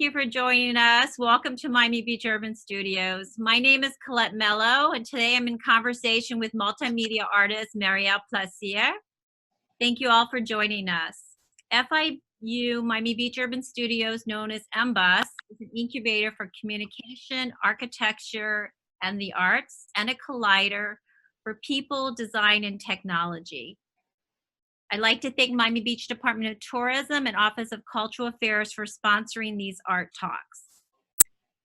you for joining us. Welcome to Miami Beach Urban Studios. My name is Colette Mello, and today I'm in conversation with multimedia artist Marielle Plaisir. Thank you all for joining us. FIU Miami Beach Urban Studios, known as MBUS, is an incubator for communication, architecture, and the arts, and a collider for people, design, and technology. I'd like to thank Miami Beach Department of Tourism and Office of Cultural Affairs for sponsoring these art talks.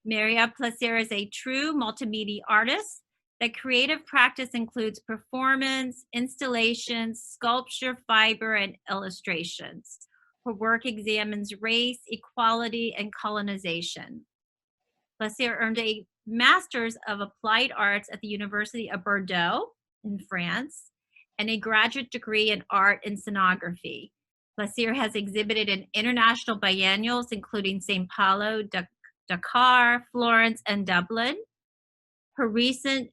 Marielle Plaisir is a true multimedia artist. The creative practice includes performance, installations, sculpture, fiber, and illustrations. Her work examines race, equality, and colonization. Plaisir earned a Master's of Applied Arts at the University of Bordeaux in France, and a graduate degree in art and scenography. Plaisir has exhibited in international biennials, including Sao Paulo, Dakar, Florence, and Dublin. Her recent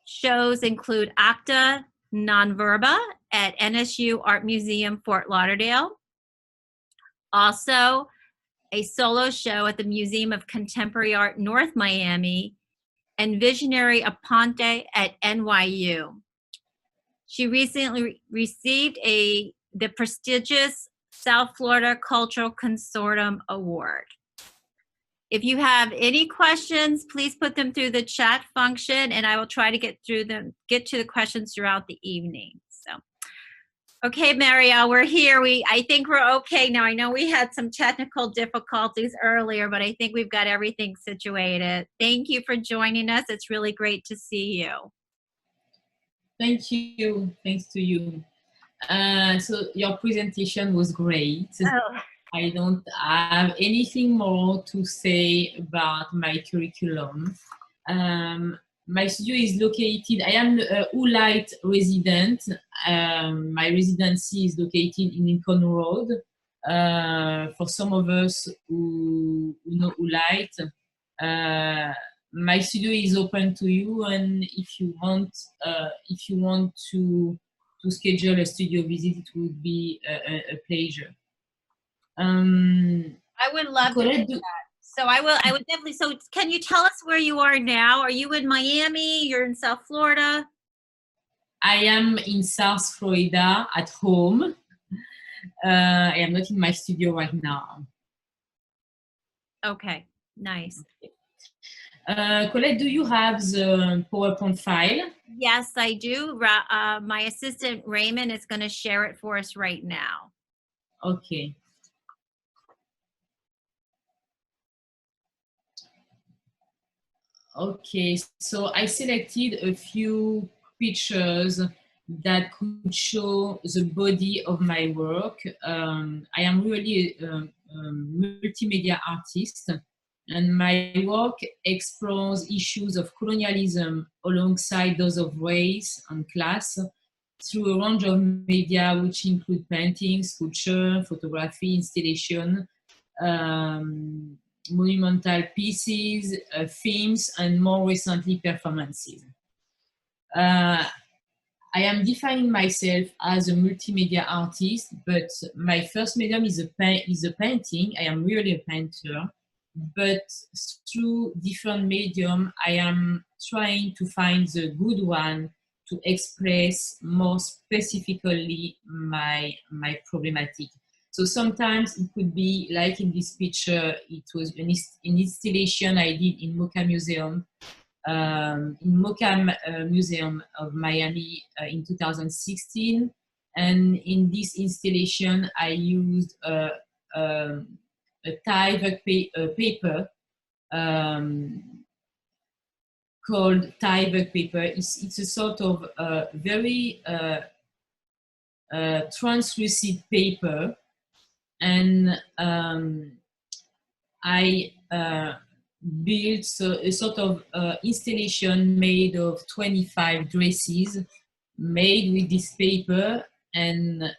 shows include Acta Non Verba at NSU Art Museum, Fort Lauderdale. Also, a solo show at the Museum of Contemporary Art, North Miami, and Visionary Aponte at NYU. She recently received the prestigious South Florida Cultural Consortium Award. If you have any questions, please put them through the chat function, and I will try to get to the questions throughout the evening. So, okay, Marielle, we're here. I think we're okay now. I know we had some technical difficulties earlier, but I think we've got everything situated. Thank you for joining us. It's really great to see you. Thank you. Thanks to you. So your presentation was great. Oh. I don't have anything more to say about my curriculum. My studio is located, I am a Oolite resident. My residency is located in Lincoln Road. For some of us who know Oolite, my studio is open to you, and if you want to schedule a studio visit, it would be a pleasure. I would love to do that. So I would definitely. So can you tell us where you are now? Are you in Miami? You're in South Florida? I am in South Florida at home. I am not in my studio right now. Okay, nice. Okay. Colette, do you have the PowerPoint file? Yes, I do. My assistant Raymond is going to share it for us right now. Okay. Okay, so I selected a few pictures that could show the body of my work. I am really a multimedia artist, and my work explores issues of colonialism alongside those of race and class through a range of media, which include painting, sculpture, photography, installation, monumental pieces, films, and more recently performances. I am defining myself as a multimedia artist, but my first medium is a painting. I am really a painter, but through different medium, I am trying to find the good one to express more specifically my problematic. So sometimes it could be like in this picture, it was an installation I did in MoCA Museum, Museum of Miami in 2016. And in this installation, I used a Thai paper called Thai paper. It's a sort of very translucent paper. And I built a sort of installation made of 25 dresses made with this paper, and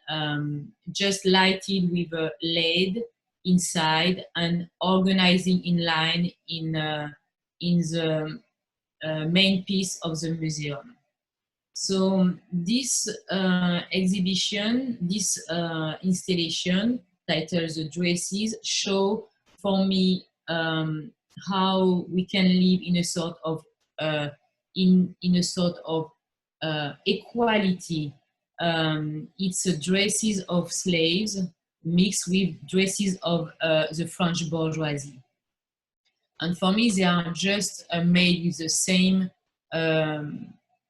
just lighted with a LED inside and organizing in line in the main piece of the museum. So this exhibition, this installation titled The Dresses, show for me how we can live in a sort of in a sort of equality. It's dresses of slaves mixed with dresses of the French bourgeoisie. And for me, they are just made with the same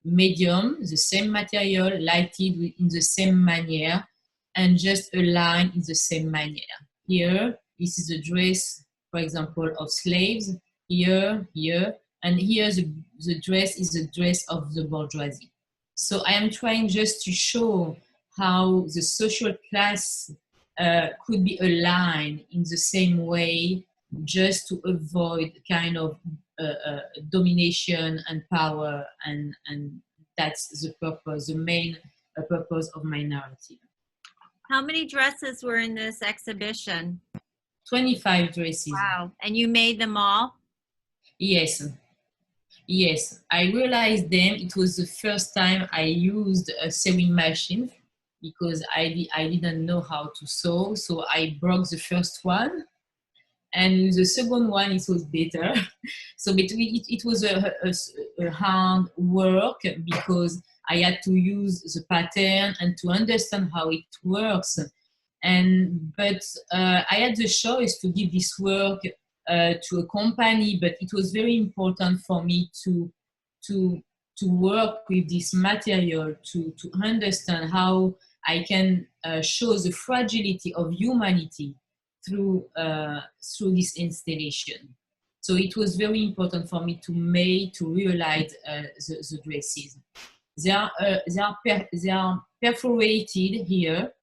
medium, the same material, lighted in the same manner, and just aligned in the same manner. Here, this is a dress, for example, of slaves. Here, and here the dress is the dress of the bourgeoisie. So I am trying just to show how the social class could be aligned in the same way, just to avoid kind of domination and power, and that's the purpose, the main purpose of my narrative. How many dresses were in this exhibition? 25 dresses. Wow. And you made them all? Yes. Yes, I realized them. It was the first time I used a sewing machine because I didn't know how to sew. So I broke the first one. And the second one, it was better. So it was a hard work because I had to use the pattern and to understand how it works. But I had the choice to give this work to a company, but it was very important for me to work with this material, to understand how I can show the fragility of humanity through this installation. So it was very important for me to realize the dresses. They are perforated here,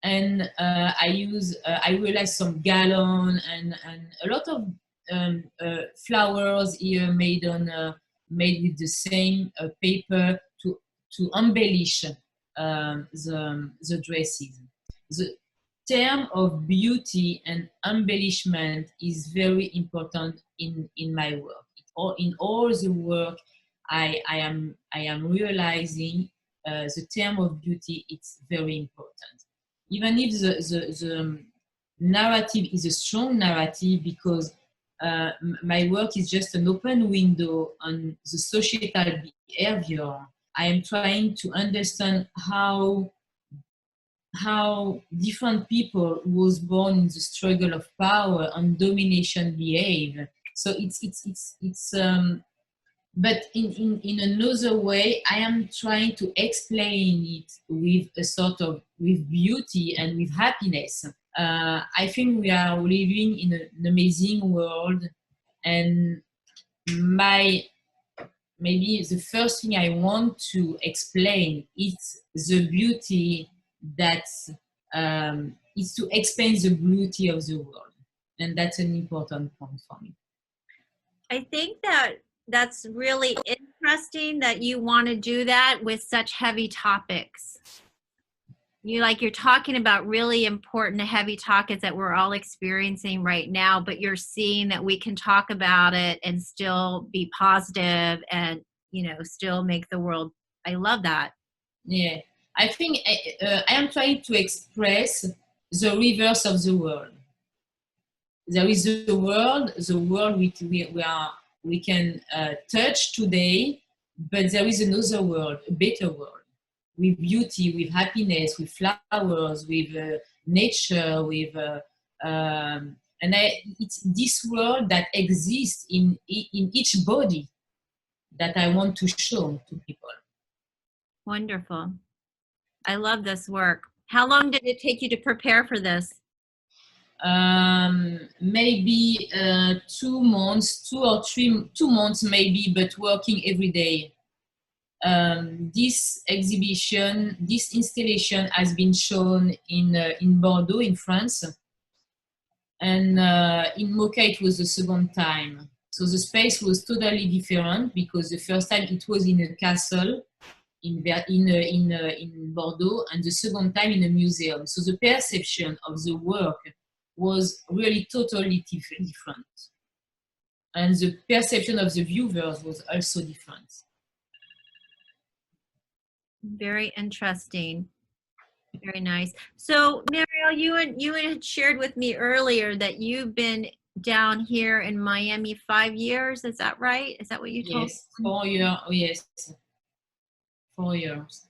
and I realized some gallon and a lot of flowers here made with the same paper to embellish the dresses. The term of beauty and embellishment is very important in my work. In all the work I am realizing, the term of beauty, it's very important. Even if the narrative is a strong narrative, because my work is just an open window on the societal behavior, I am trying to understand how different people who was born in the struggle of power and domination behave. So it's but in another way, I am trying to explain it with beauty and with happiness. I think we are living in an amazing world, and maybe the first thing I want to explain is the beauty that is to explain the beauty of the world, and that's an important point for me. I think that's really interesting that you want to do that with such heavy topics. You're talking about really important heavy topics that we're all experiencing right now, but you're seeing that we can talk about it and still be positive and, still make the world. I love that. Yeah, I think I am trying to express the reverse of the world. There is the world we can touch today, but there is another world, a better world, with beauty, with happiness, with flowers, with nature, with it's this world that exists in each body that I want to show to people. Wonderful. I love this work. How long did it take you to prepare for this? Maybe 2 months, 2 months maybe, but working every day. This exhibition, this installation has been shown in Bordeaux, in France, and in Mocha it was the second time. So the space was totally different, because the first time it was in a castle in Bordeaux, and the second time in a museum. So the perception of the work was really totally different, and the perception of the viewers was also different. Very interesting. Very nice. So Marielle, you had shared with me earlier that you've been down here in Miami 5 years. Is that right? Is that what you told Yes, me? 4 years. Oh, yes, 4 years.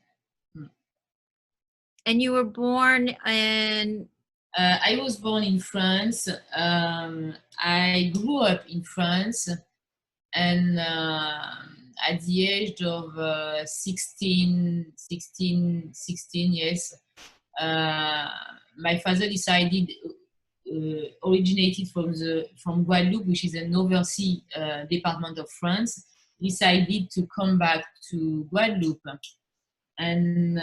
And you were born in, I was born in France. I grew up in France, and at the age of 16, yes, my father decided, originated from Guadeloupe, which is an overseas department of France, decided to come back to Guadeloupe, and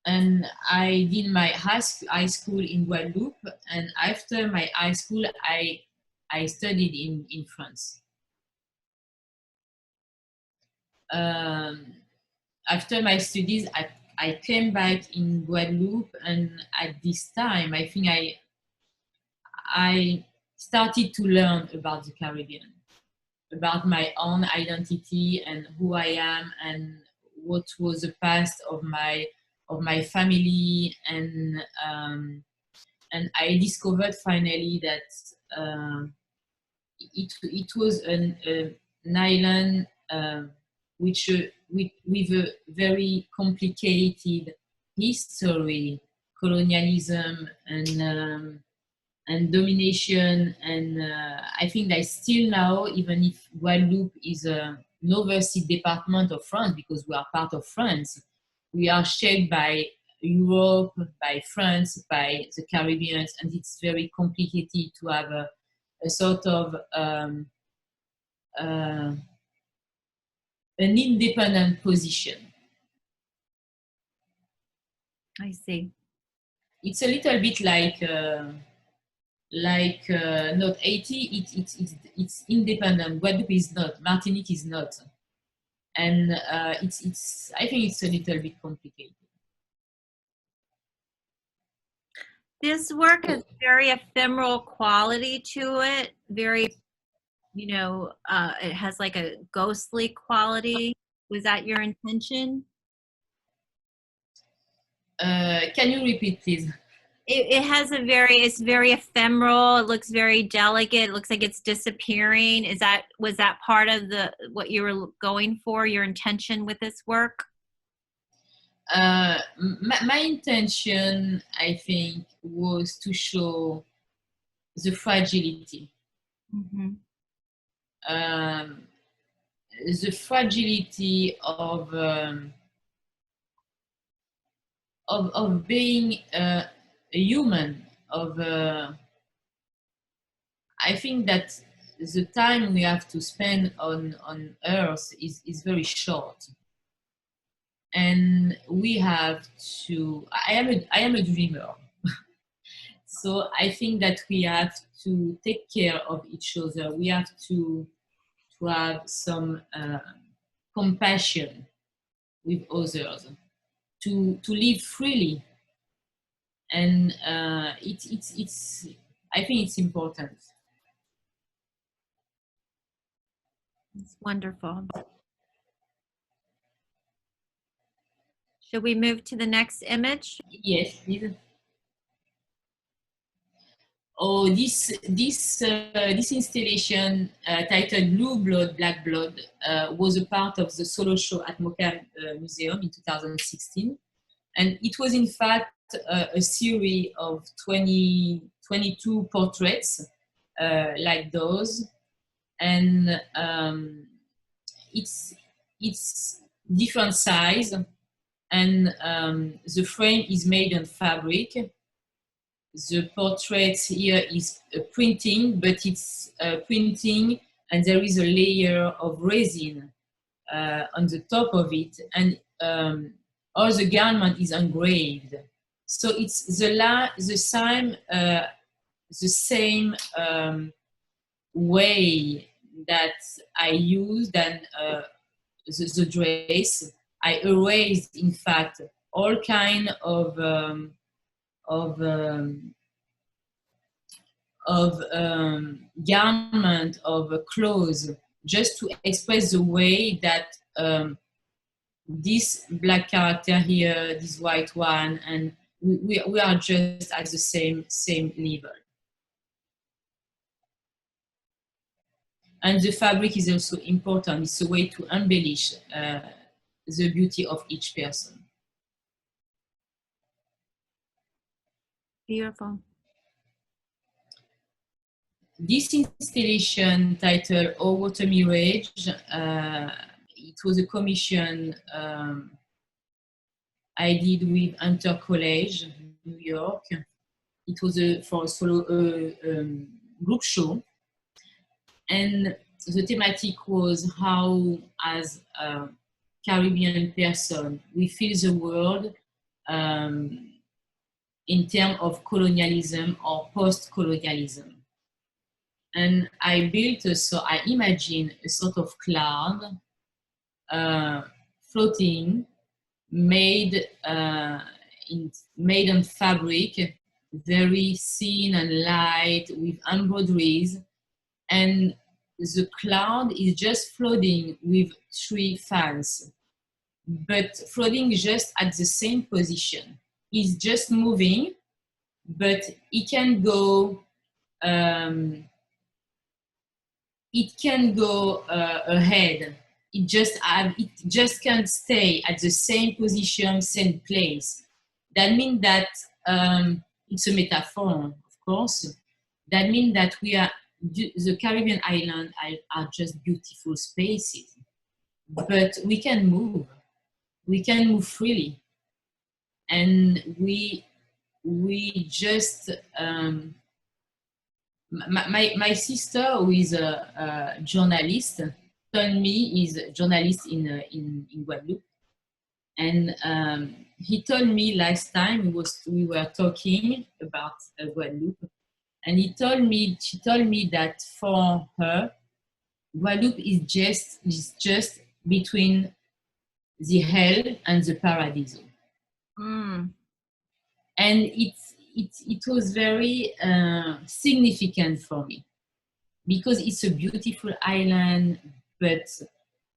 and I did my high school in Guadeloupe, and after my high school, I studied in France. After my studies, I came back in Guadeloupe, and at this time, I think I started to learn about the Caribbean, about my own identity and who I am, and what was the past of my family, and I discovered finally that it was an island with a very complicated history, colonialism, and domination, and I think that still now, even if Guadeloupe is an overseas department of France, because we are part of France, we are shaped by Europe, by France, by the Caribbean, and it's very complicated to have a sort of an independent position. I see. It's a little bit like not 80, it's independent. Guadeloupe is not, Martinique is not, and it's I think it's a little bit complicated. This work has very ephemeral quality to it. Very, it has like a ghostly quality. Was that your intention? Can you repeat, please? It has it's very ephemeral. It looks very delicate. It looks like it's disappearing. Was that part of what you were going for, your intention with this work? My intention, I think, was to show the fragility. Mm-hmm. The fragility of being a human. I think that the time we have to spend on Earth is very short, and we have to. I am a dreamer, so I think that we have to take care of each other. We have to have some compassion with others, to live freely, and it's I think it's important. It's wonderful. Should we move to the next image? Yes, please. Oh, this installation titled Blue Blood, Black Blood was a part of the solo show at Mocha Museum in 2016. And it was in fact a series of 22 portraits like those. And it's different size, and the frame is made on fabric. The portrait here is printing, but it's printing, and there is a layer of resin on the top of it, and all the garment is engraved. So it's the same way that I used and the dress. I erased, in fact, all kind of garment, of clothes, just to express the way that this black character here, this white one, and we are just at the same level. And the fabric is also important. It's a way to embellish the beauty of each person. Beautiful. This installation titled Autumny Rage, it was a commission I did with Hunter College, New York. It was for a solo group show. And the thematic was how, as a Caribbean person, we feel the world in terms of colonialism or post-colonialism. And I imagined a sort of cloud floating, made on fabric, very thin and light, with embroideries. And the cloud is just floating with 3 fans, but floating just at the same position. It's just moving, but it can go ahead. It just can't stay at the same position, same place. That means that it's a metaphor, of course. That means that the Caribbean islands are just beautiful spaces, but we can move. We can move freely, and we just. My sister, who is a journalist, told me is a journalist in Guadeloupe, and he told me last time we were talking about Guadeloupe, and she told me that for her, Guadeloupe is just between the hell and the paradiso. Mm. And it was very significant for me, because it's a beautiful island, but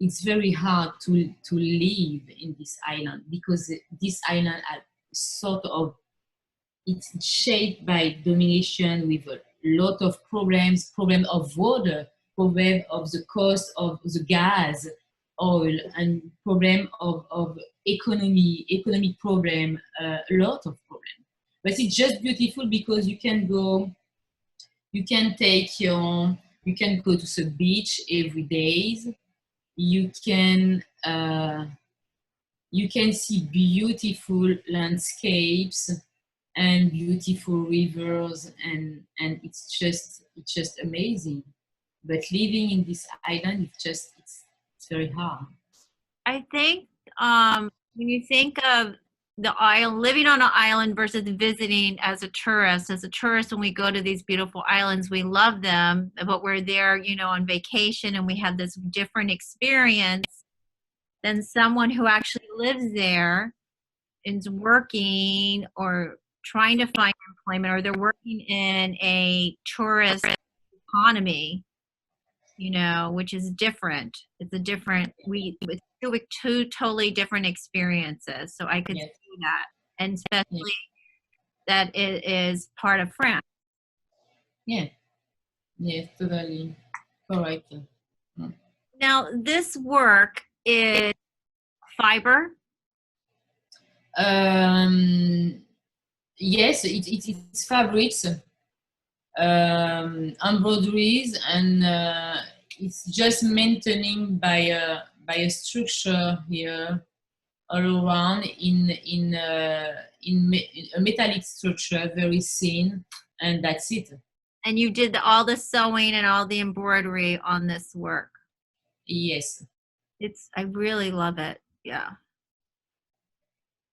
it's very hard to live in this island, because this island are sort of, it's shaped by domination, with a lot of problems of water, problem of the cost of the gas, oil, and problem of economic problem, a lot of problems. But it's just beautiful because you can go to the beach every day. You can see beautiful landscapes and beautiful rivers, and it's just amazing. But living in this island, it's very hard. I think when you think of the island, living on an island versus visiting as a tourist, when we go to these beautiful islands, we love them, but we're there, on vacation, and we have this different experience than someone who actually lives there and is working or trying to find employment, or they're working in a tourist economy, which is different. It's two totally different experiences. So I could Yes. see that, and especially that it is part of France. Yeah. Yes, totally correct. Now, this work is fiber. Yes, it's fabrics, embroideries, and it's just maintaining by a structure here all around in a metallic structure, very thin, and that's it. And you did all the sewing and all the embroidery on this work. Yes. I really love it. Yeah.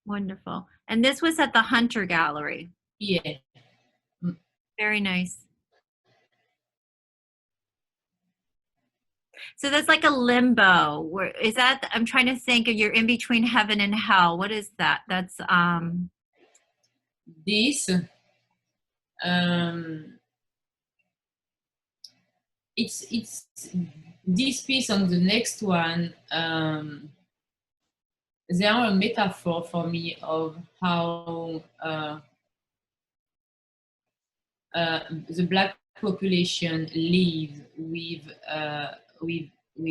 Wonderful. And this was at the Hunter Gallery. Yeah. Very nice. So that's like a limbo. Where is that? I'm trying to think of, you're in between heaven and hell. What is that? That's this it's this piece on the next one. They are a metaphor for me of how the Black population live with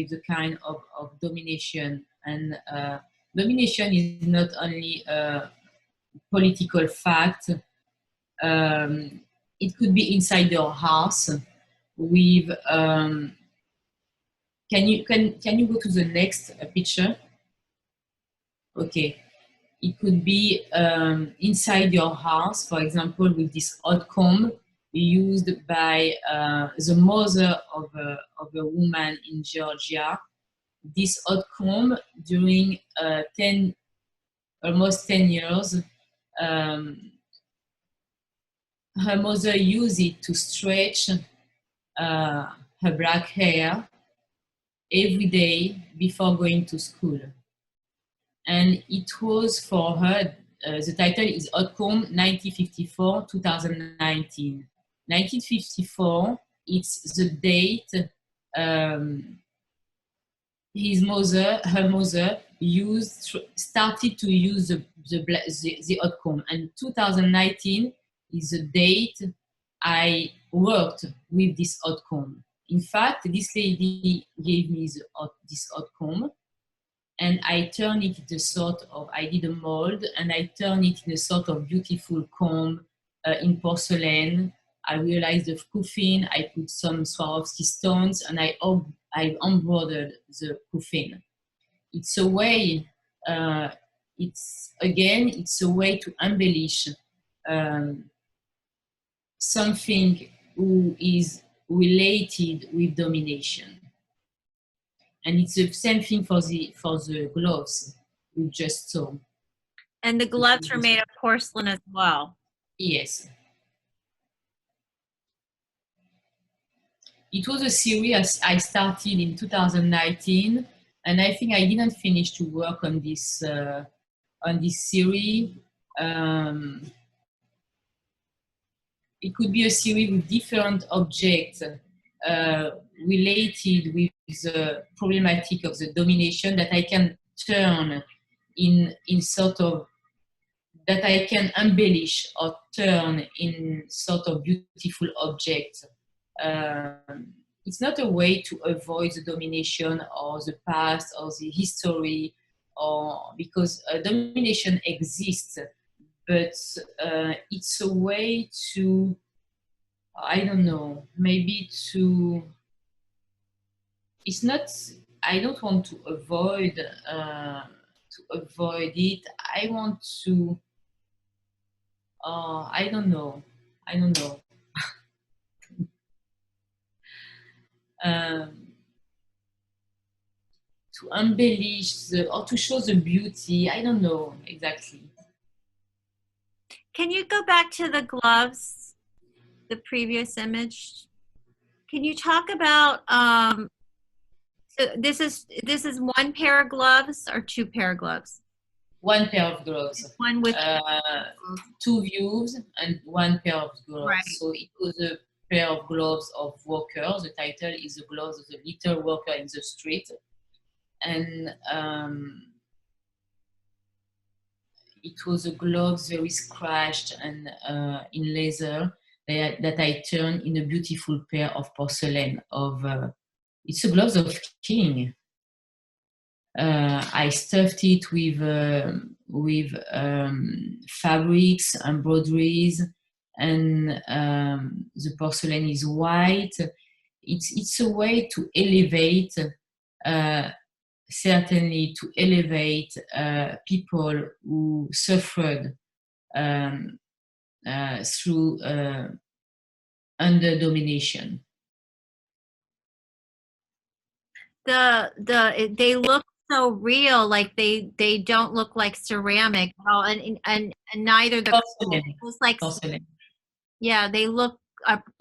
the kind of domination, and domination is not only a political fact. It could be inside your house with can you go to the next picture? Okay. It could be inside your house, for example, with this hot comb used by the mother of a woman in Georgia. This hot comb during almost 10 years, her mother used it to stretch her black hair every day before going to school. And it was for her, the title is Hot Comb 1954-2019. 1954, it's the date her mother started to use the hot comb. And 2019 is the date I worked with this hot comb. In fact, this lady gave me this hot comb, and I turned it into I did a mold, and I turned it in a sort of beautiful comb in porcelain. I realized the coffin, I put some Swarovski stones, and I embroidered the coffin. It's a way, it's a way to embellish something who is related with domination. And it's the same thing for the gloves we just saw. And the gloves are made of porcelain as well. Yes. It was a series I started in 2019, and I think I didn't finish to work on this series. It could be a series with different objects related with the problematic of the domination that I can turn in sort of, that I can embellish or turn in sort of beautiful objects. It's not a way to avoid the domination or the past or the history, or because domination exists, but it's a way to, I don't know, maybe to, it's not, I don't want to avoid it. I want to, I don't know. To embellish or to show the beauty. I don't know exactly. Can you go back to the gloves, the previous image? Can you talk about, so this is one pair of gloves or two pair of gloves? One pair of gloves. One with two views and one pair of gloves. Right. So it was a pair of gloves of workers. The title is The Gloves of the Little Worker in the Street. And it was a gloves very scratched and in leather that I turned in a beautiful pair of porcelain of, it's a gloves of king. I stuffed it with fabrics, embroideries, and the porcelain is white. It's a way to elevate, certainly to elevate people who suffered through under domination. They look so real, like they don't look like ceramic at all, and neither the Porcelain. it was like Porcelain. Yeah, they look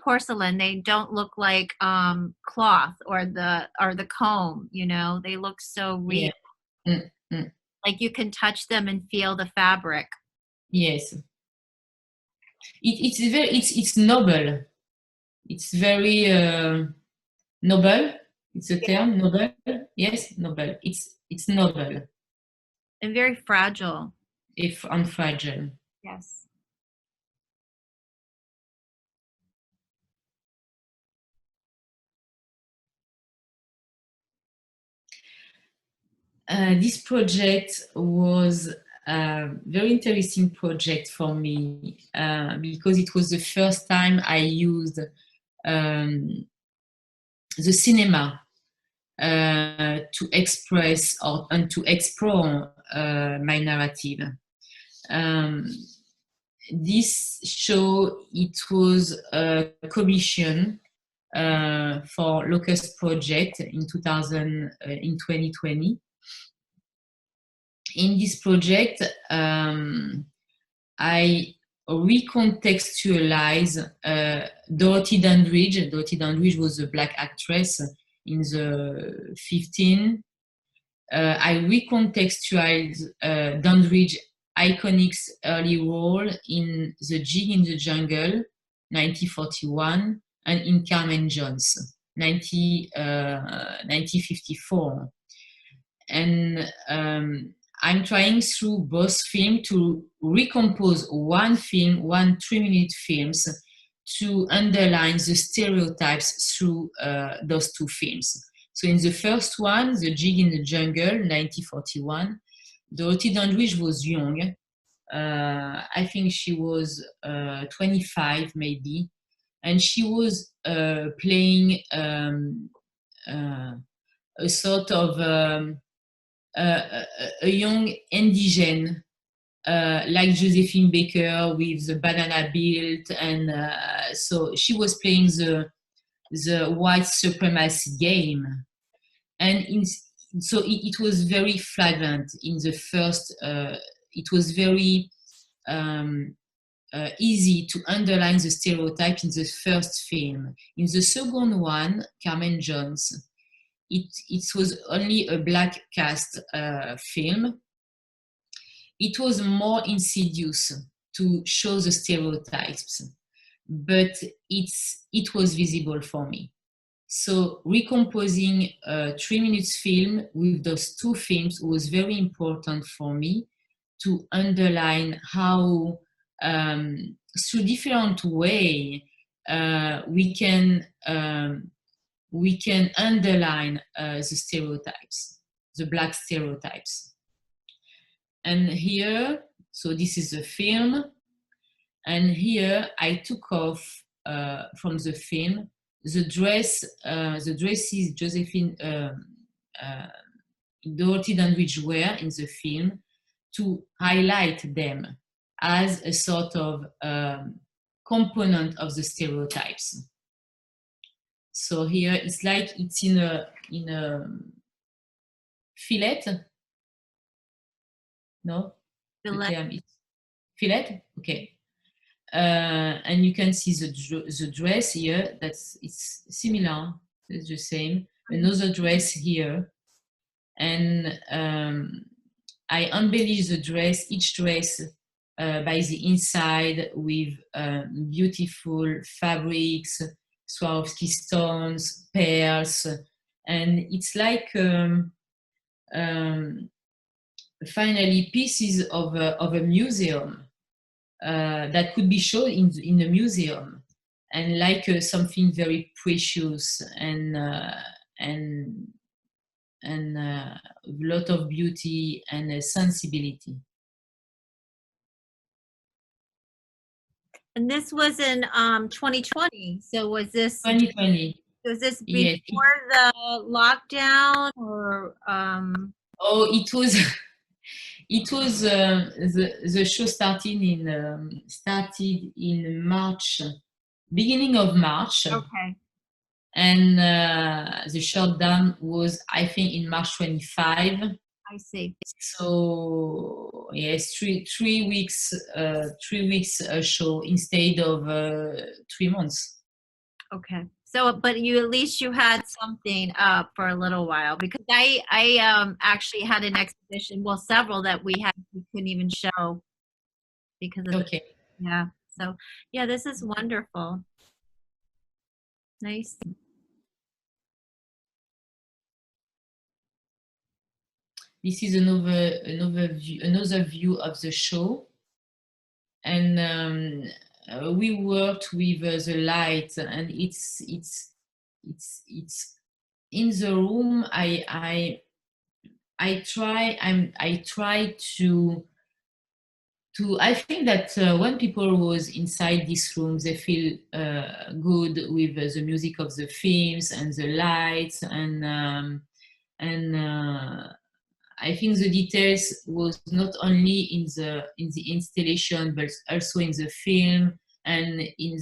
porcelain. They don't look like cloth or the comb. You know, they look so real. Yeah. Like you can touch them and feel the fabric. Yes. It's noble. It's very noble. It's a term, noble. Yes, noble. It's noble. And very fragile. And fragile. Yes. This project was a very interesting project for me because it was the first time I used the cinema to express and to explore my narrative. This show, it was a commission for Locust Project in 2020. In this project, I recontextualize Dorothy Dandridge. Dorothy Dandridge was a Black actress in the 15. I recontextualize Dandridge's iconic early role in The Jig in the Jungle, 1941, and in Carmen Jones, 1954. And I'm trying through both films to recompose one 3-minute films to underline the stereotypes through those two films. So in the first one, The Jig in the Jungle, 1941, Dorothy Dandridge was young. I think she was 25 maybe. And she was playing a sort of a young indigene, like Josephine Baker with the banana belt, and so she was playing the white supremacy game, and so it was very flagrant in the first. It was very easy to underline the stereotype in the first film. In the second one, Carmen Jones, it was only a Black cast film. It was more insidious to show the stereotypes, but it was visible for me. So recomposing a 3-minute film with those two films was very important for me to underline how through different way we can underline the stereotypes, the Black stereotypes. And here, so this is the film, and here I took off from the film the dresses Josephine Dorothy Dandridge wear in the film to highlight them as a sort of component of the stereotypes. So here it's like it's in a fillet. No, Fillet. the term is fillet. Okay, and you can see the dress here. It's similar. It's the same. Another dress here, and I embellish the dress, each dress, by the inside with beautiful fabrics, Swarovski stones, pearls, and it's like finally pieces of a museum that could be shown in a museum, and like something very precious and a lot of beauty and sensibility. And this was in 2020. So was this 2020? Was this Yes. before the lockdown, or Oh, it was it was the show started in March, beginning of March. Okay. And the shutdown was, I think, in March 25. I see. So yes, three weeks a show instead of 3 months. Okay. So, but at least you had something up for a little while, because I actually had an exhibition, well, several that we couldn't even show because of Okay. yeah. So yeah, this is wonderful. Nice. This is another view of the show, and we worked with the light, and it's in the room. I try to I think that when people was inside this room, they feel good with the music of the films and the lights, and I think the details was not only in the installation, but also in the film and in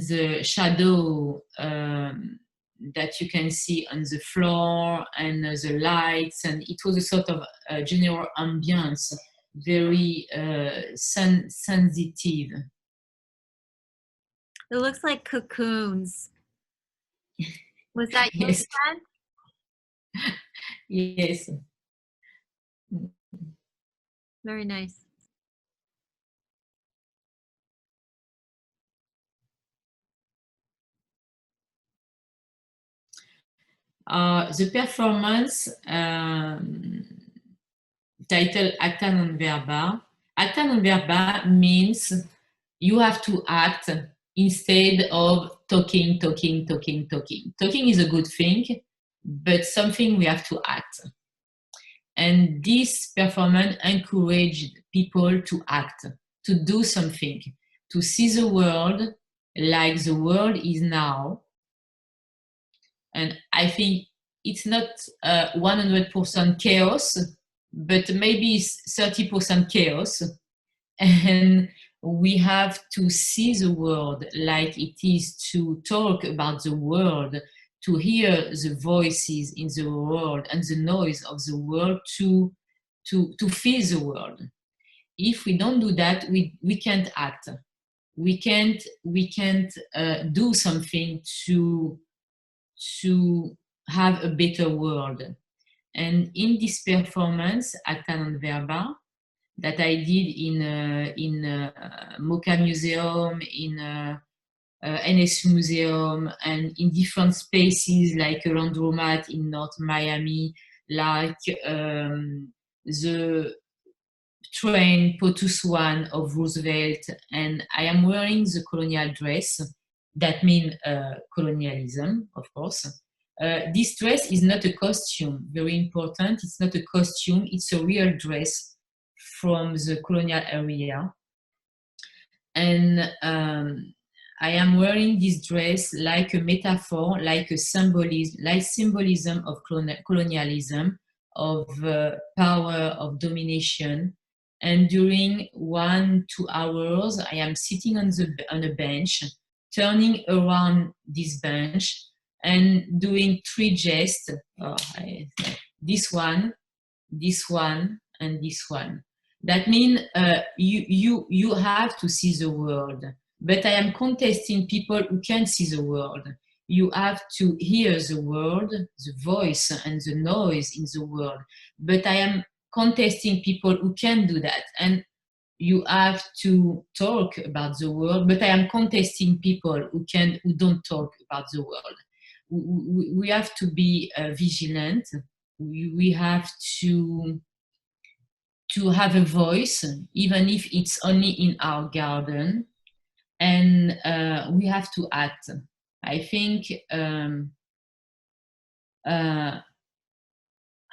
the shadow that you can see on the floor and the lights, and it was a sort of general ambience, very sensitive. It looks like cocoons. Was that your Yes, sense? yes. Very nice. The performance titled Acta non verba. Acta non verba means you have to act instead of talking, talking, talking, talking. Talking is a good thing, but something we have to act. And this performance encouraged people to act, to do something, to see the world like the world is now. And I think it's not 100% chaos, but maybe it's 30% chaos. And we have to see the world like it is, to talk about the world, to hear the voices in the world and the noise of the world, to feel the world. If we don't do that, we can't act. We can't do something to have a better world. And in this performance, Acta non verba, that I did in Mocha Museum, in NSU Museum, and in different spaces like Laundromat in North Miami, like the train POTUS 1 of Roosevelt, and I am wearing the colonial dress. That means colonialism, of course. This dress is not a costume, very important. It's not a costume, it's a real dress from the colonial area. And I am wearing this dress like a metaphor, like a symbolism of colonialism, of power, of domination. And during 1-2 hours, I am sitting on a bench, turning around this bench and doing 3 gests. This one, and this one. That means you have to see the world. But I am contesting people who can't see the world. You have to hear the world, the voice and the noise in the world. But I am contesting people who can do that. And you have to talk about the world, but I am contesting people who don't talk about the world. We have to be vigilant. We have to have a voice, even if it's only in our garden, and we have to act. I think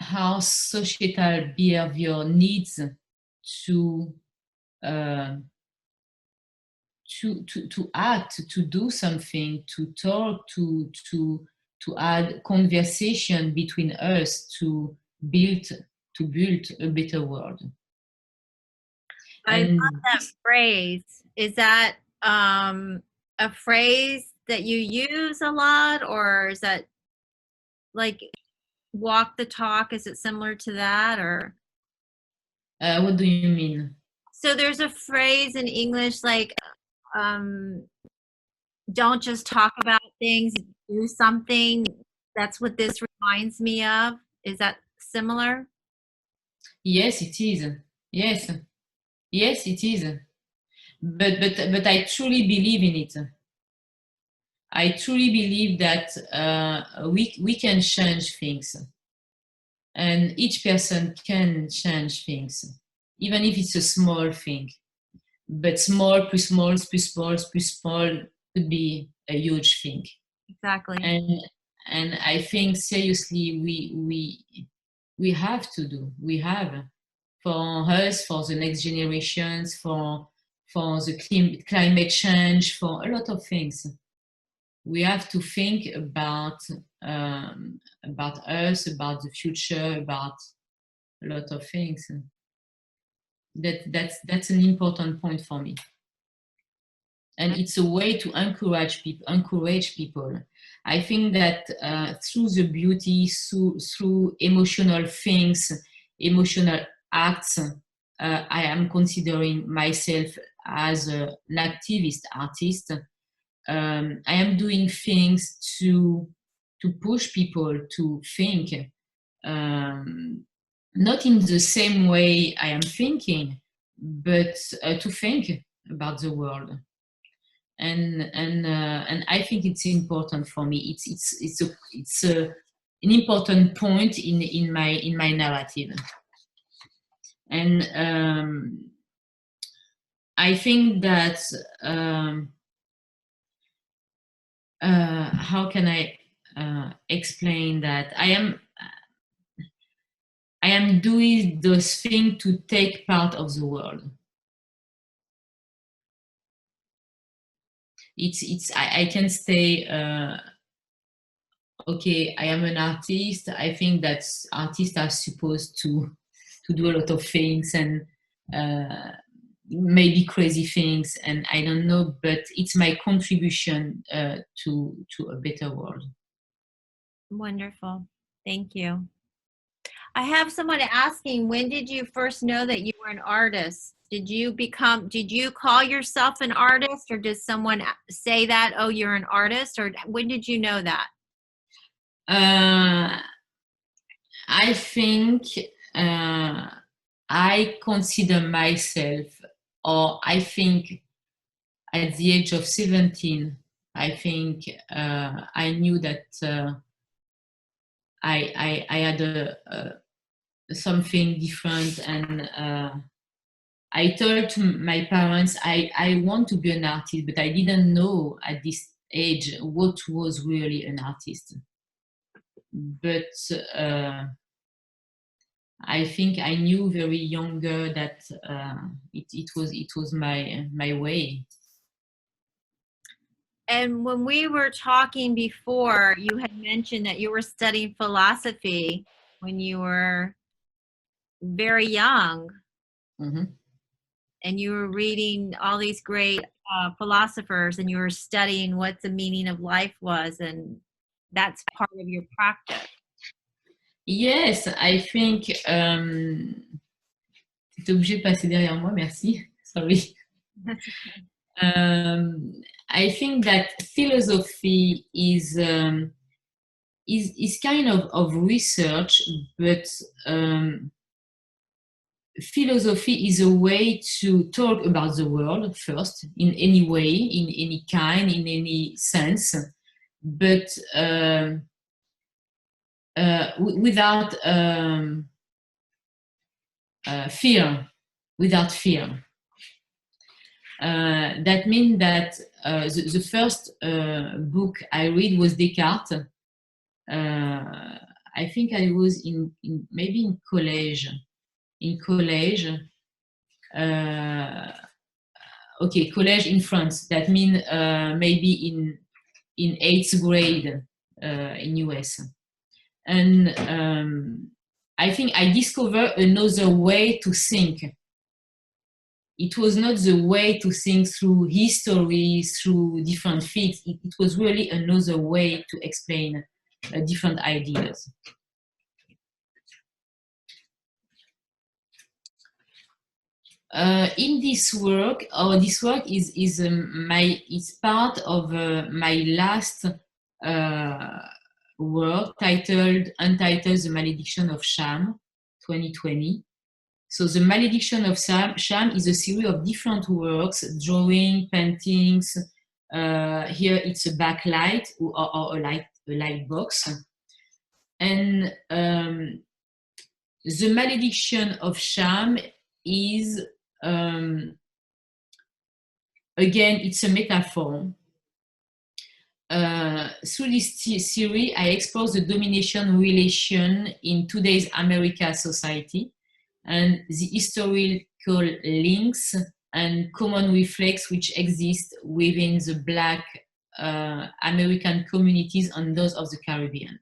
how societal behavior needs to act, to do something, to talk, to add conversation between us, to build a better world. I love that phrase. Is that a phrase that you use a lot, or is that like walk the talk? Is it similar to that, or? What do you mean? So there's a phrase in English like, don't just talk about things, do something. That's what this reminds me of. Is that similar? Yes, it is. Yes, it is. But I truly believe in it. I truly believe that we can change things, and each person can change things, even if it's a small thing. But small plus small plus small plus small could be a huge thing. Exactly. And I think seriously we have to do. We have, for us, for the next generations, for the climate change, for a lot of things. We have to think about us, about the future, about a lot of things. That's an important point for me. And it's a way to encourage people. I think that through the beauty, through emotional things, emotional acts, I am considering myself as an activist artist. I am doing things to push people to think, not in the same way I am thinking, but to think about the world. And I think it's important for me. It's an important point in my narrative. And I think that how can I explain that? I am doing those things to take part of the world. I can stay, okay, I am an artist. I think that artists are supposed to do a lot of things and maybe crazy things, and I don't know, but it's my contribution to a better world. Wonderful. Thank you. I have someone asking, when did you first know that you were an artist? Did you call yourself an artist, or did someone say that, oh, you're an artist, or when did you know that? I think I consider myself, or I think at the age of 17, I think I knew that I had something different, and I told my parents I want to be an artist, but I didn't know at this age what was really an artist. But I think I knew very younger that it was my way. And when we were talking before, you had mentioned that you were studying philosophy when you were very young. Mm-hmm. And you were reading all these great philosophers, and you were studying what the meaning of life was, and that's part of your practice. Yes, I think. T'es obligé de passer derrière moi, merci. Sorry. I think that philosophy is kind of research, but philosophy is a way to talk about the world first, in any way, in any kind, in any sense, but without fear, without fear. That means that the first book I read was Descartes. I think I was maybe in college. Okay, college in France. That means maybe in 8th grade in US. And I think I discovered another way to think. It was not the way to think through history, through different things. It was really another way to explain different ideas. In this work, this work is part of my last work titled Untitled, The Malediction of Sham, 2020. So The Malediction of Sham is a series of different works, drawing, paintings. Here it's a backlight or a light box. And The Malediction of Sham is, again, it's a metaphor. through this theory, I explore the domination relation in today's American society and the historical links and common reflex which exist within the Black American communities and those of the Caribbean.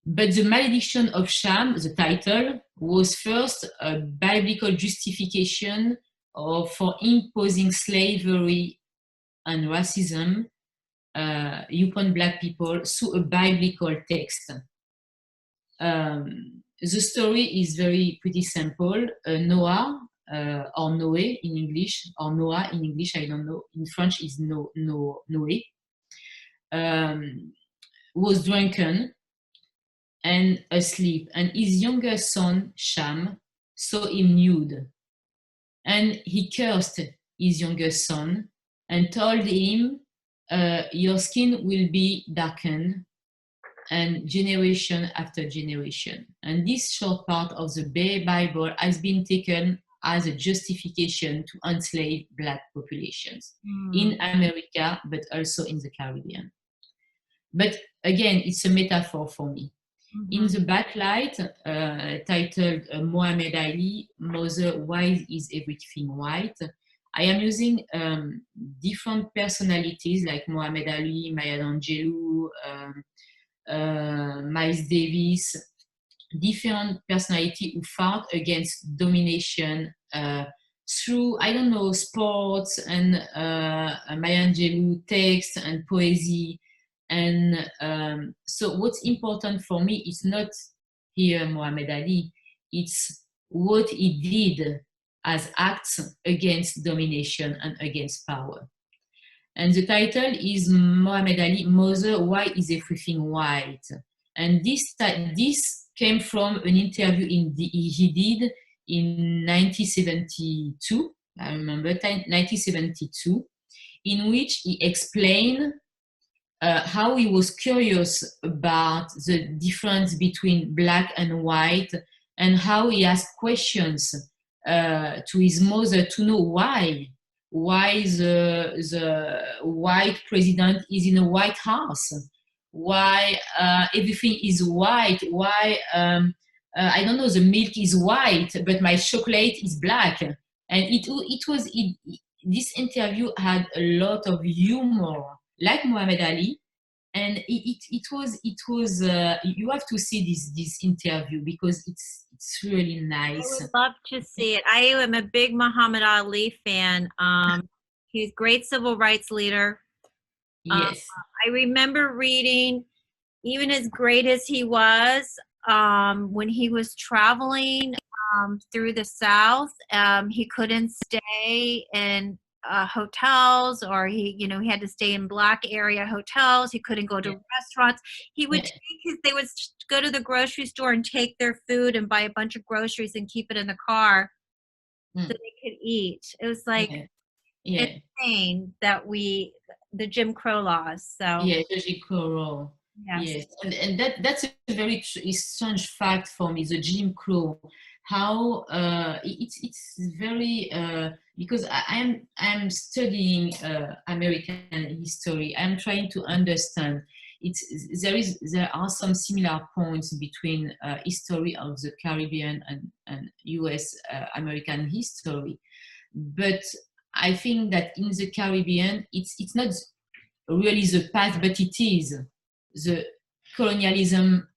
But The Malediction of Sham, the title, was first a biblical justification for imposing slavery and racism upon Black people through a biblical text. The story is pretty simple. Noah, or Noé in English, or Noah in English, I don't know. In French is Noé, was drunken and asleep, and his younger son, Sham, saw him nude. And he cursed his younger son and told him, your skin will be darkened, and generation after generation. And this short part of the Bible has been taken as a justification to enslave Black populations in America, but also in the Caribbean. But again, it's a metaphor for me. In the backlight, titled Muhammad Ali, Mother, Why is Everything White? I am using different personalities like Muhammad Ali, Maya Angelou, Miles Davis, different personalities who fought against domination through, I don't know, sports and Maya Angelou text and poesy. And so what's important for me is not here Muhammad Ali, it's what he did as acts against domination and against power. And the title is Muhammad Ali, Mother, Why is Everything White? And this came from an interview he did in 1972, I remember, 1972, in which he explained how he was curious about the difference between Black and white, and how he asked questions to his mother to know why the white president is in a White House, why everything is white, why I don't know, the milk is white but my chocolate is black. And this interview had a lot of humor, like Muhammad Ali, and it was you have to see this interview because it's really nice. I would love to see it. I am a big Muhammad Ali fan. He's a great civil rights leader. Yes. I remember reading, even as great as he was, when he was traveling through the South, he couldn't stay in hotels, or he had to stay in Black area hotels. He couldn't go to restaurants. He would they would go to the grocery store and take their food and buy a bunch of groceries and keep it in the car so they could eat. It was like insane that the Jim Crow laws. So the Jim Crow law. Yes, and that's a very strange fact for me, the Jim Crow. How it's very because I'm studying American history. I'm trying to understand. There are some similar points between history of the Caribbean and U.S. American history, but I think that in the Caribbean it's not really the past, but it is. The colonialism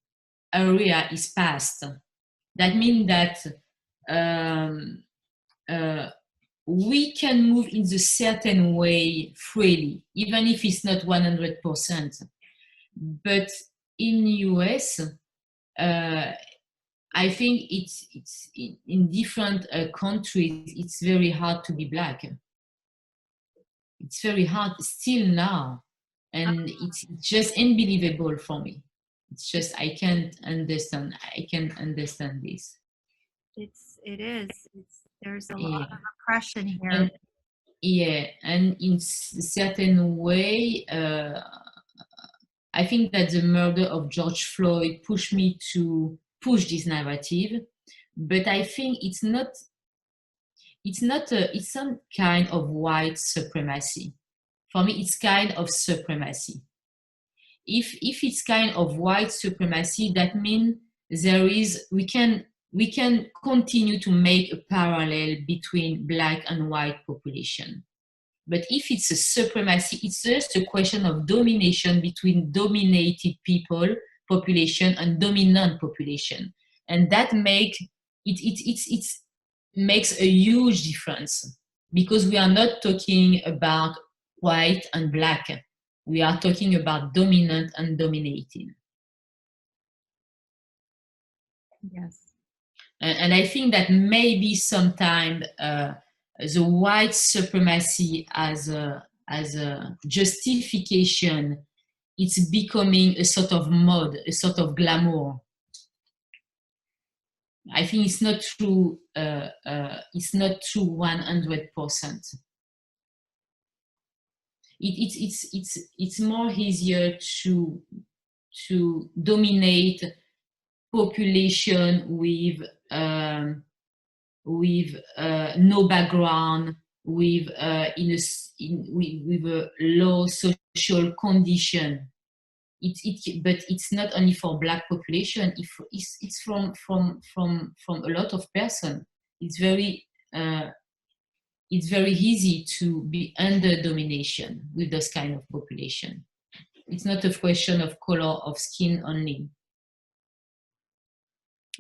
area is past. That means that we can move in a certain way freely, even if it's not 100%. But in the US, I think it's in different countries, it's very hard to be Black. It's very hard still now. And it's just unbelievable for me. It's just I can't understand this. It is. There's a lot of oppression here. And in a certain way, I think that the murder of George Floyd pushed me to push this narrative, but I think it's some kind of white supremacy. For me, it's kind of supremacy. if it's kind of white supremacy, that means we can continue to make a parallel between black and white population. But if it's a supremacy, it's just a question of domination between dominated population and dominant population. And that makes a huge difference, because we are not talking about white and black. We are talking about dominant and dominated. Yes. And I think that maybe sometimes the white supremacy as a justification, it's becoming a sort of mode, a sort of glamour. I think it's not true. It's not true 100%. It's more easier to dominate population with no background, with a low social condition. But it's not only for black population. It's from a lot of person. It's very easy to be under domination with this kind of population. It's not a question of color of skin only.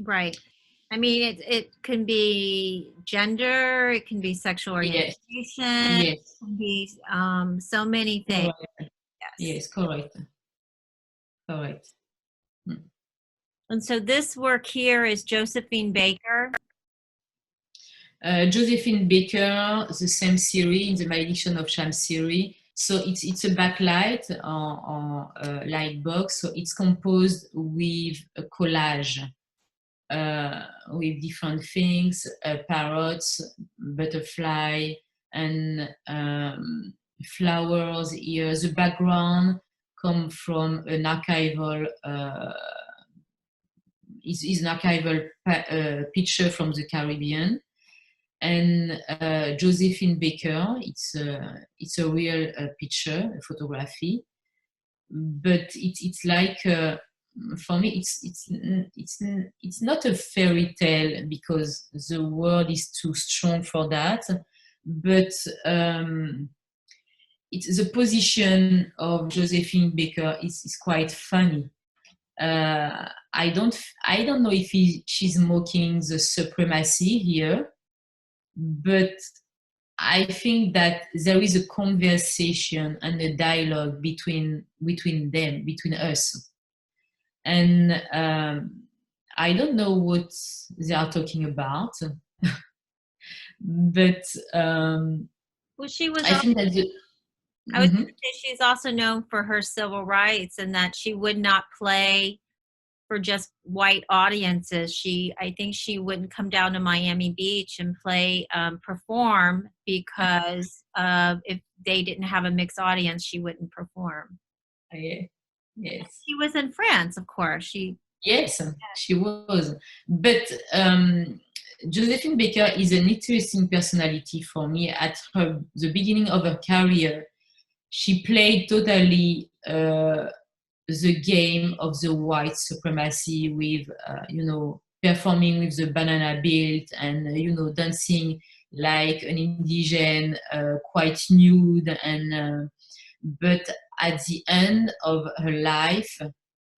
Right. I mean, it can be gender, it can be sexual orientation, yes. It can be so many things. Correct. Yes, correct. Correct. And so this work here is Josephine Baker. Josephine Baker, the same series, in the Malediction of Sham series. So it's a backlight or light box. So it's composed with a collage with different things, parrots, butterfly, and flowers here. The background comes from an archival is an archival picture from the Caribbean. And Josephine Baker, it's a real picture, a photography, but it's like for me it's not a fairy tale, because the word is too strong for that, but it's the position of Josephine Baker is quite funny. I don't know if she's mocking the supremacy here, but I think that there is a conversation and a dialogue between them, between us. And I don't know what they are talking about, but well, she was. I think that I was going to say she's also known for her civil rights, and that she would not play for just white audiences. I think she wouldn't come down to Miami Beach and perform, because if they didn't have a mixed audience, she wouldn't perform. Yes. She was in France, of course. Yes, she was. But Josephine Baker is an interesting personality for me. At the beginning of her career, she played totally the game of the white supremacy with, performing with the banana belt and, dancing like an indigene, quite nude. And but at the end of her life,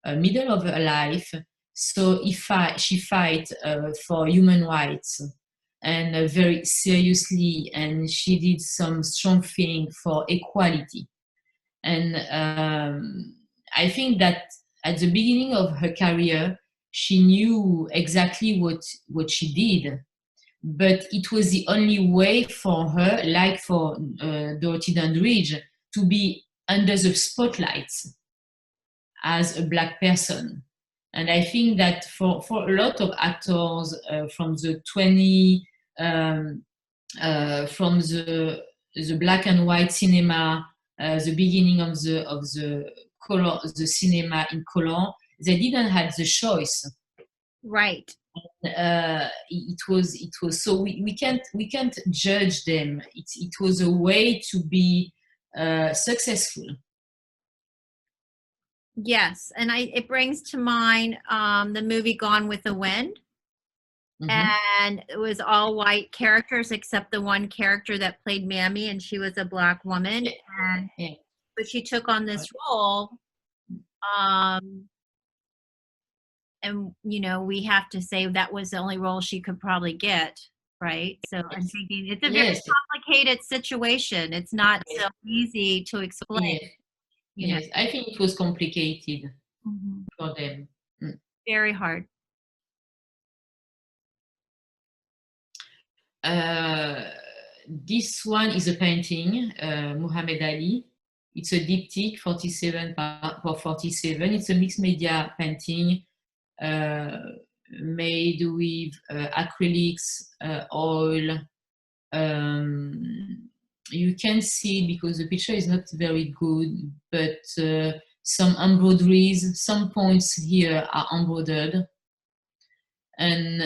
middle of her life, so she fight for human rights, and very seriously, and she did some strong thing for equality. And I think that at the beginning of her career, she knew exactly what she did, but it was the only way for her, like for Dorothy Dandridge, to be under the spotlight as a black person. And I think that for a lot of actors from the from the black and white cinema, the beginning of the color, the cinema in color, they didn't have the choice. Right. It was so we can't judge them. It was a way to be successful. Yes, and it brings to mind the movie Gone with the Wind. And it was all white characters except the one character that played Mammy, and she was a black woman. And but she took on this role. And you know, we have to say that was the only role she could probably get, right? So I'm thinking it's a very complicated situation. It's not so easy to explain. Yes, I think it was complicated for them. Very hard. This one is a painting, Muhammad Ali. It's a diptych, 47 for 47. It's a mixed media painting made with acrylics, oil. You can see, because the picture is not very good, but some embroideries, some points here are embroidered, and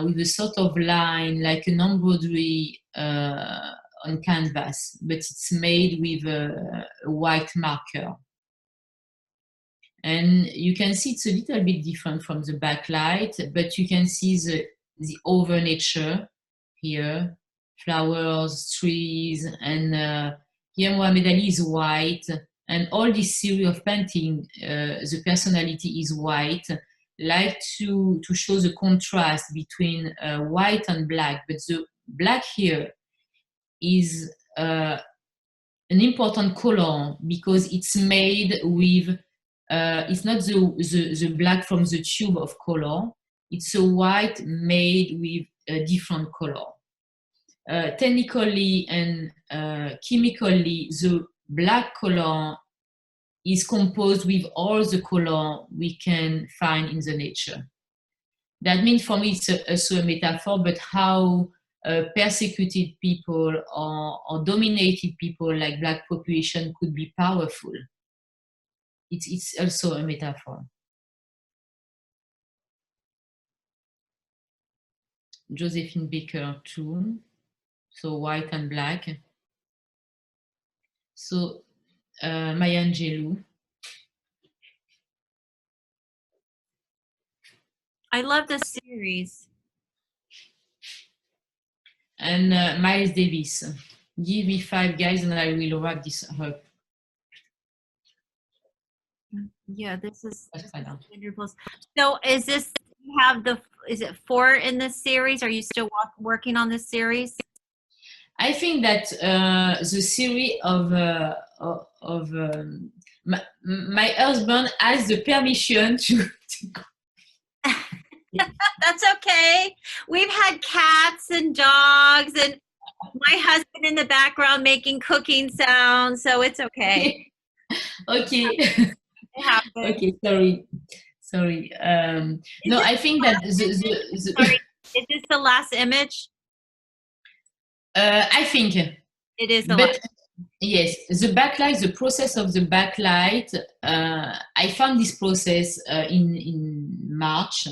with a sort of line like an embroidery on canvas, but it's made with a white marker. And you can see it's a little bit different from the backlight, but you can see the over nature here, flowers, trees, and here Muhammad Ali is white, and all this series of painting, the personality is white, like to show the contrast between white and black, but the black here is an important color because it's made with it's not the black from the tube of color, it's a white made with a different color. Technically and chemically, the black color is composed with all the color we can find in the nature. That means for me it's also a metaphor, but how persecuted people or dominated people like black population could be powerful. It's also a metaphor. Josephine Baker too, so white and black. So my Angelou. I love the series. And Miles Davis. Give me 5 guys and I will wrap this up. Yeah, this is wonderful. So is this, you have is it 4 in this series? Are you still working on this series? I think that the series of my husband has the permission to That's okay. We've had cats and dogs and my husband in the background making cooking sounds, so it's okay. Okay. It happens. Okay, sorry. No, I think that sorry, is this the last image? I think it is the but last. Yes, the backlight, the process of the backlight, I found this process in March,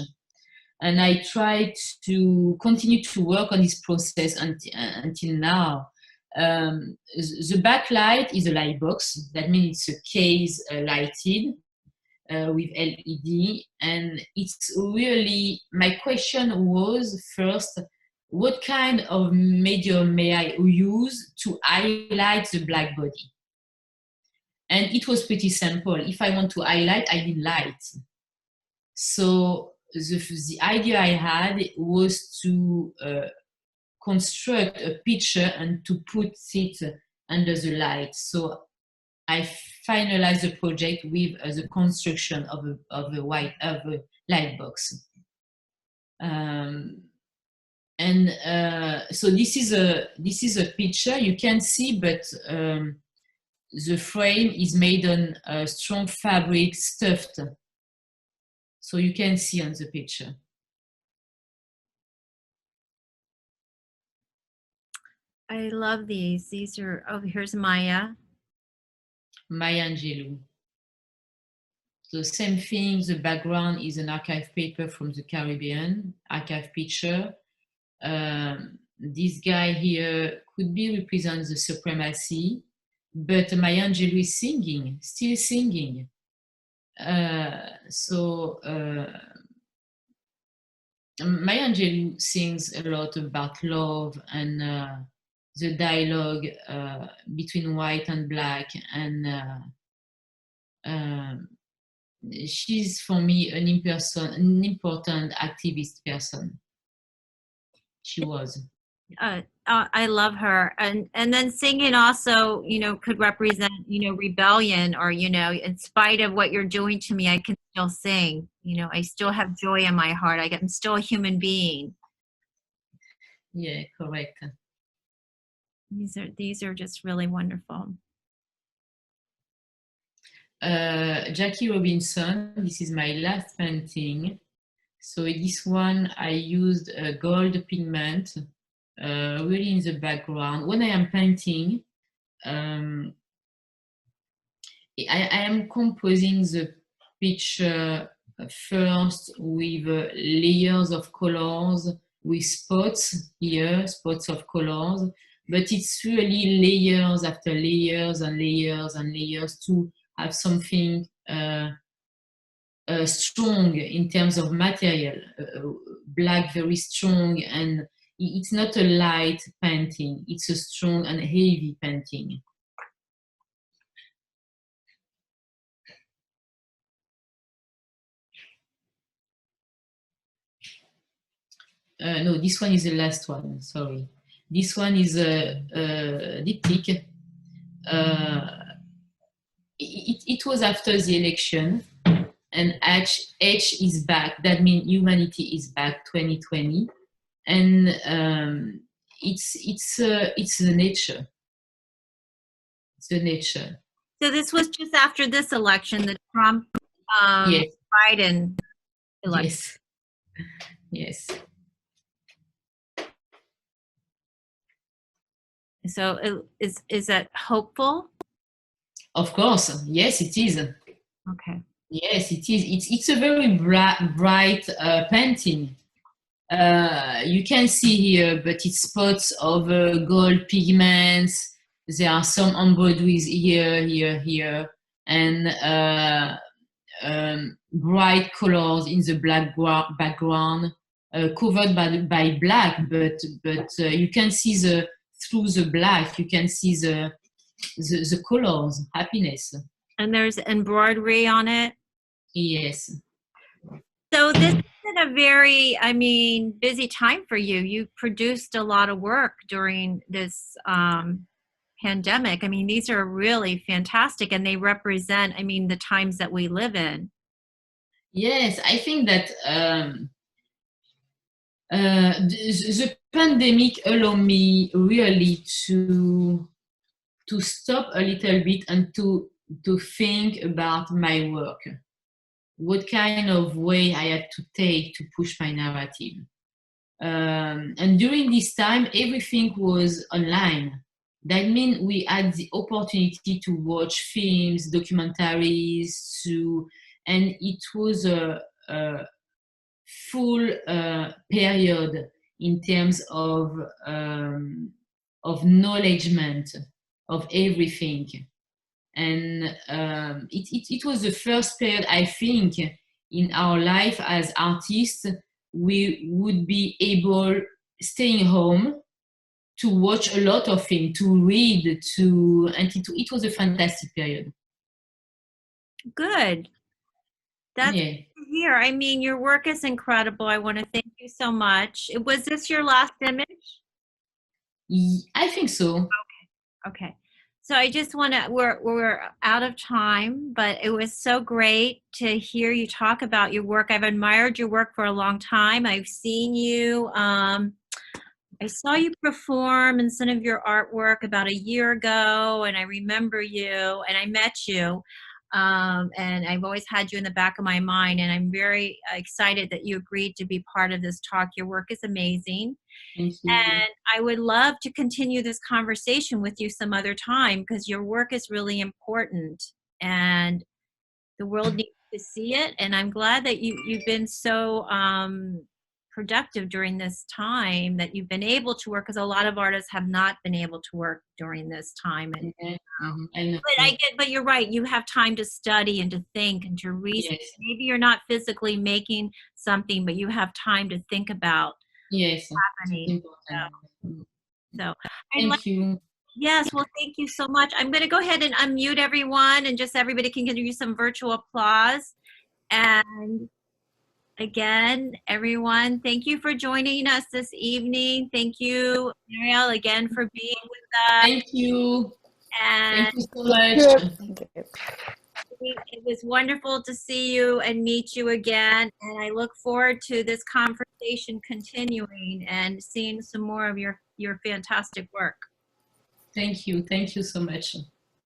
and I tried to continue to work on this process until now. The backlight is a light box. That means it's a case lighted with LED, and it's really, my question was first, what kind of medium may I use to highlight the black body? And it was pretty simple. If I want to highlight, I need light. So the idea I had was to construct a picture and to put it under the light. So I finalized the project with the construction of a light box. So this is a picture you can see, but the frame is made on a strong fabric stuffed, so you can see on the picture. I love these. These are, oh, here's Maya Angelou. So same thing, the background is an archive paper from the Caribbean, archive picture. This guy here could be represent the supremacy, but Maya Angelou is singing, still singing. My Angelou sings a lot about love and the dialogue between white and black, and she's for me an important activist person. She was. I love her, and then singing also, you know, could represent, you know, rebellion, or, you know, in spite of what you're doing to me, I can still sing. You know, I still have joy in my heart. I'm still a human being. Yeah, correct. These are just really wonderful. Jackie Robinson, this is my last painting. So this one I used a gold pigment really in the background. When I am painting, I am composing the picture first with layers of colors, with spots here, spots of colors, but it's really layers after layers and layers and layers to have something strong in terms of material, black, very strong, and it's not a light painting, it's a strong and heavy painting. No, this one is the last one, sorry. This one is a diptych. It was after the election, and H is back. That means humanity is back, 2020, and it's the nature. It's the nature. So this was just after this election, the Trump Yes. Biden election. Yes. Yes. So is that hopeful? Of course, yes, it is. Okay. Yes, it is. It's a very bright painting. You can see here, but it's spots of gold pigments. There are some embroideries here, and bright colors in the black background, covered by black. But you can see through the black. You can see the colors, happiness. And there's embroidery on it. Yes. So this is a very, I mean, busy time for you. You produced a lot of work during this pandemic. I mean, these are really fantastic, and they represent, I mean, the times that we live in. Yes, I think that the pandemic allowed me really to stop a little bit and to think about my work. What kind of way I had to take to push my narrative. And during this time, everything was online. That means we had the opportunity to watch films, documentaries, and it was a full period in terms of acknowledgement of everything. And it was the first period, I think, in our life as artists, we would be able, staying home, to watch a lot of things, to read, and it was a fantastic period. Good. That's here. I mean, your work is incredible. I want to thank you so much. Was this your last image? I think so. Okay. So I just want to, we're out of time, but it was so great to hear you talk about your work. I've admired your work for a long time. I've seen you, I saw you perform in some of your artwork about a year ago, and I remember you, and I met you. And I've always had you in the back of my mind, and I'm very excited that you agreed to be part of this talk. Your work is amazing. Thank you. And I would love to continue this conversation with you some other time, because your work is really important and the world needs to see it. And I'm glad that you've been so productive during this time, that you've been able to work, because a lot of artists have not been able to work during this time. And but you're right, you have time to study and to think and to research. Yes. Maybe you're not physically making something, but you have time to think about Yes. happening. So thank you. Yes, well, thank you so much. I'm going to go ahead and unmute everyone, and just everybody can give you some virtual applause. And again, everyone, thank you for joining us this evening. Thank you, Marielle, again for being with us. Thank you. And thank you so much. Thank you. It was wonderful to see you and meet you again. And I look forward to this conversation continuing and seeing some more of your fantastic work. Thank you. Thank you so much.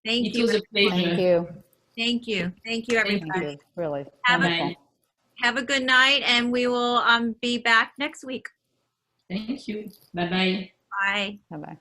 Thank you. It was a pleasure. Thank you. Thank you. Thank you, everybody. Thank you. Really. Have a good night, and we will be back next week. Thank you. Bye-bye. Bye. Bye-bye.